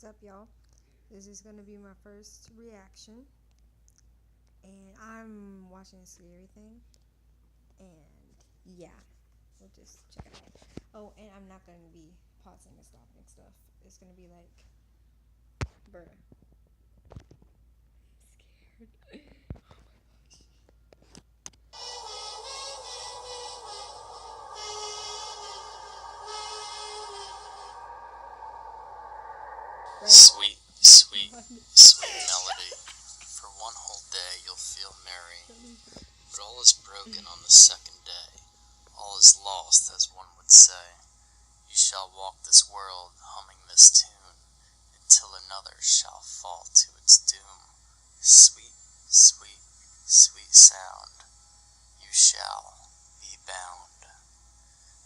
What's up, y'all? This is gonna be my first reaction, and I'm watching a scary thing, and yeah, we'll just check it out. Oh, and I'm not gonna be pausing and stopping stuff. It's gonna be like, bruh, scared. Right? Sweet, sweet, sweet melody. For one whole day you'll feel merry, but all is broken on the second day. All is lost, as one would say. You shall walk this world humming this tune, until another shall fall to its doom. Sweet, sweet, sweet sound, you shall be bound.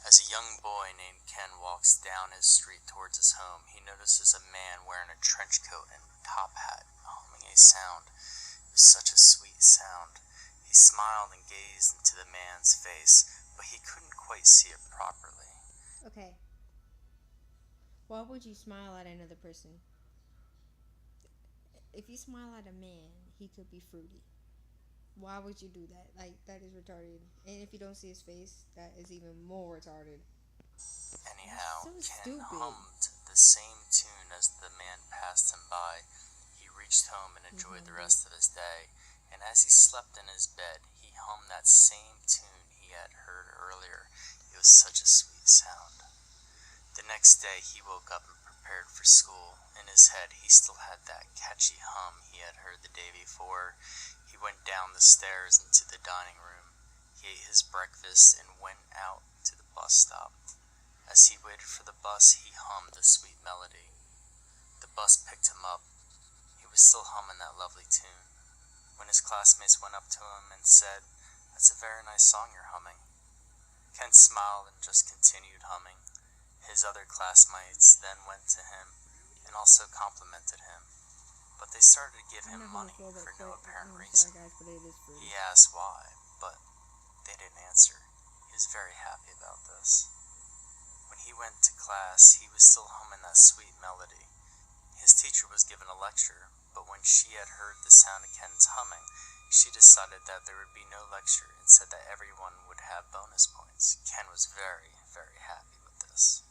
As a young boy named Ken walks down his street towards his home, he notices a man wearing a trench coat and top hat humming a sound. It was such a sweet sound. He smiled and gazed into the man's face, but he couldn't quite see it properly. Okay. Why would you smile at another person? If you smile at a man, he could be fruity. Why would you do that? Like, that is retarded. And if you don't see his face, that is even more retarded. Anyhow, So Ken stupid. hummed the same tune as the man passed him by. He reached home and enjoyed the rest of his day, and as he slept in his bed, he hummed that same tune he had heard earlier. It was such a sweet sound. The next day he woke up and prepared for school. In his head he still had that catchy hum he had heard the day before. He went down the stairs into the dining room. He ate his breakfast and went out to the bus stop. As he waited for the bus, he hummed a sweet melody. The bus picked him up. He was still humming that lovely tune, when his classmates went up to him and said, "That's a very nice song you're humming." Ken smiled and just continued humming. His other classmates then went to him and also complimented him, but they started to give him money for no apparent reason. Sorry, guys, but it is fruity. He asked why, but they didn't answer. He was very happy about this. When he went to class, he was still humming that sweet melody. His teacher was given a lecture, but when she had heard the sound of Ken's humming, she decided that there would be no lecture and said that everyone would have bonus points. Ken was very, very happy with this.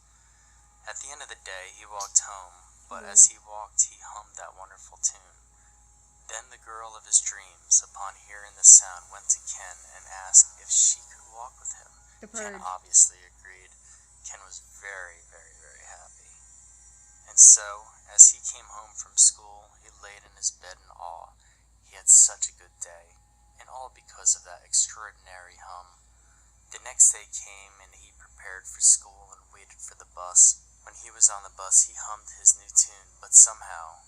At the end of the day, he walked home, but as he walked, he hummed that wonderful tune. Then the girl of his dreams, upon hearing the sound, went to Ken and asked if she could walk with him. The Ken purge. obviously agreed. Ken was very, very, very happy. And so, as he came home from school, he laid in his bed in awe. He had such a good day, and all because of that extraordinary hum. The next day came, and he prepared for school and waited for the bus. When he was on the bus, he hummed his new tune, but somehow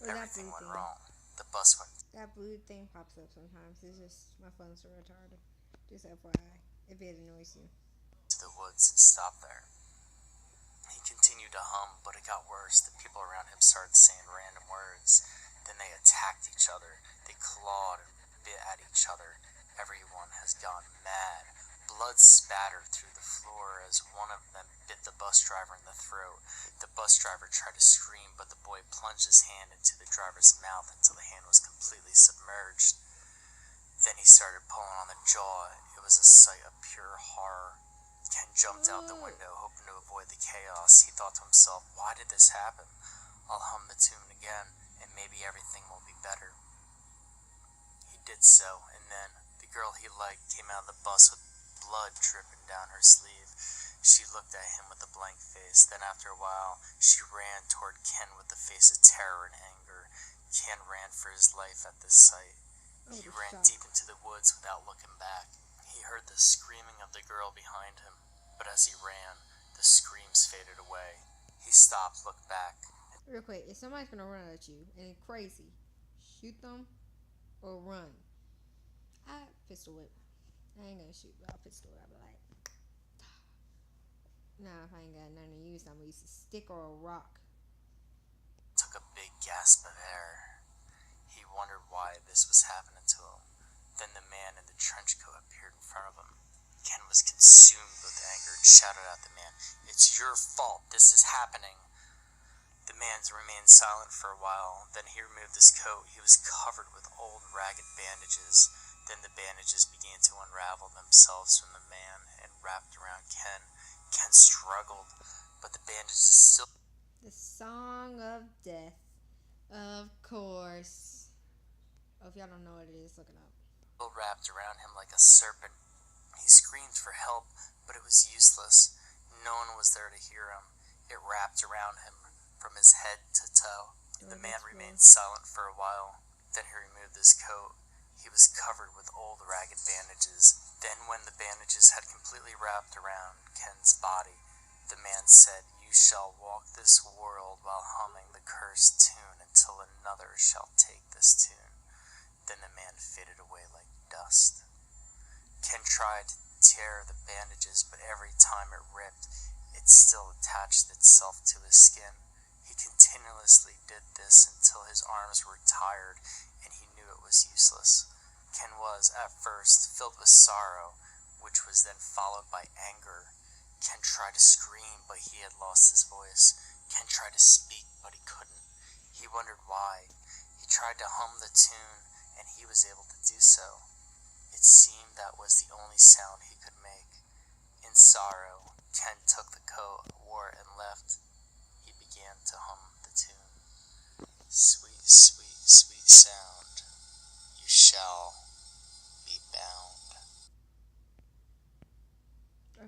everything went wrong. The bus went That blue thing pops up sometimes. It's just, my phone's so retarded. Just FYI, if it annoys you. to the woods and stopped there. He continued to hum, but it got worse. The people around him started saying random words. Then they attacked each other. They clawed and bit at each other. Everyone has gone mad. Blood spattered through the floor as one of them bit the bus driver in the throat. The bus driver tried to scream, but the boy plunged his hand into the driver's mouth until the hand was completely submerged. Then he started pulling on the jaw. It was a sight of pure horror. Ken jumped out the window, hoping to avoid the chaos. He thought to himself, why did this happen? I'll hum the tune again, and maybe everything will be better. He did so, and then the girl he liked came out of the bus with blood dripping down her sleeve. She looked at him with a blank face. Then after a while, she ran toward Ken with a face of terror and anger. Ken ran for his life at this sight. He ran deep into the woods without looking back. He heard the screaming of the girl behind him, but as he ran, the screams faded away. He stopped, looked back. Real quick, if somebody's gonna run at you and it's crazy, shoot them or run. I pistol whip. I ain't gonna shoot, but I'll pistol whip. I'll be like, nah, if I ain't got nothing to use, I'm gonna use a stick or a rock. Took a big gasp of air. He wondered why this was happening to him. Then the man in the trench coat appeared in front of him. Ken was consumed with anger and shouted at the man, "It's your fault this is happening." The man remained silent for a while. Then he removed his coat. He was covered with old, ragged bandages. Then the bandages began to unravel themselves from the man and wrapped around Ken. Ken struggled, but the bandages still... The Song of Death. Of course. Oh, if y'all don't know what it is, look it up. wrapped around him like a serpent. He screamed for help, but it was useless. No one was there to hear him. It wrapped around him from his head to toe. The man remained silent for a while. Then he removed his coat. He was covered with old, ragged bandages. Then, when the bandages had completely wrapped around Ken's body, the man said, "You shall walk this world while humming the cursed tune until another shall take this tune." Then the man faded away like dust. Ken tried to tear the bandages, but every time it ripped, it still attached itself to his skin. He continuously did this until his arms were tired and he knew it was useless. Ken was, at first, filled with sorrow, which was then followed by anger. Ken tried to scream, but he had lost his voice. Ken tried to speak, but he couldn't. He wondered why. He tried to hum the tune, and he was able to do so. It seemed that was the only sound he could make. In sorrow, Ken took the coat, wore it, and left. He began to hum the tune. Sweet, sweet, sweet sound, you shall be bound.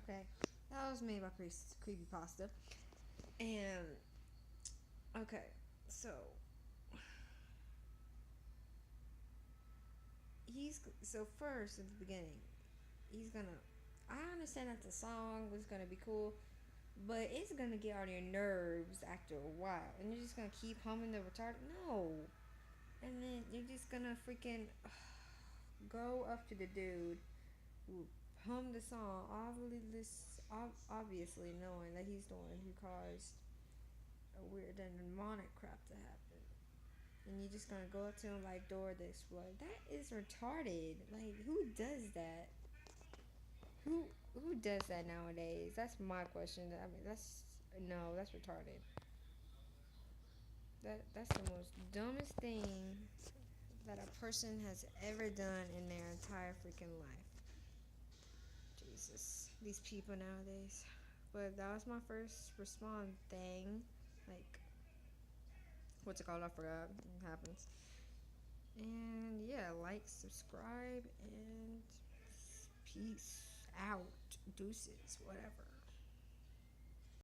Okay, that was made by Creepypasta. And, okay, so first at the beginning, he's gonna, I understand that the song was gonna be cool, but it's gonna get on your nerves after a while, and you're just gonna keep humming the retarded. No, and then you're just gonna freaking go up to the dude who hummed the song, obviously knowing that he's the one who caused a weird and demonic crap to happen. And you're just gonna go up to him like Dora the Explorer. That is retarded. Like, who does that? Who does that nowadays? That's my question. I mean, that's retarded. That's the most dumbest thing that a person has ever done in their entire freaking life. Jesus, these people nowadays. But that was my first respond thing. Like, what's it called? I forgot. It happens. And yeah, like, subscribe, and peace out. Deuces, whatever.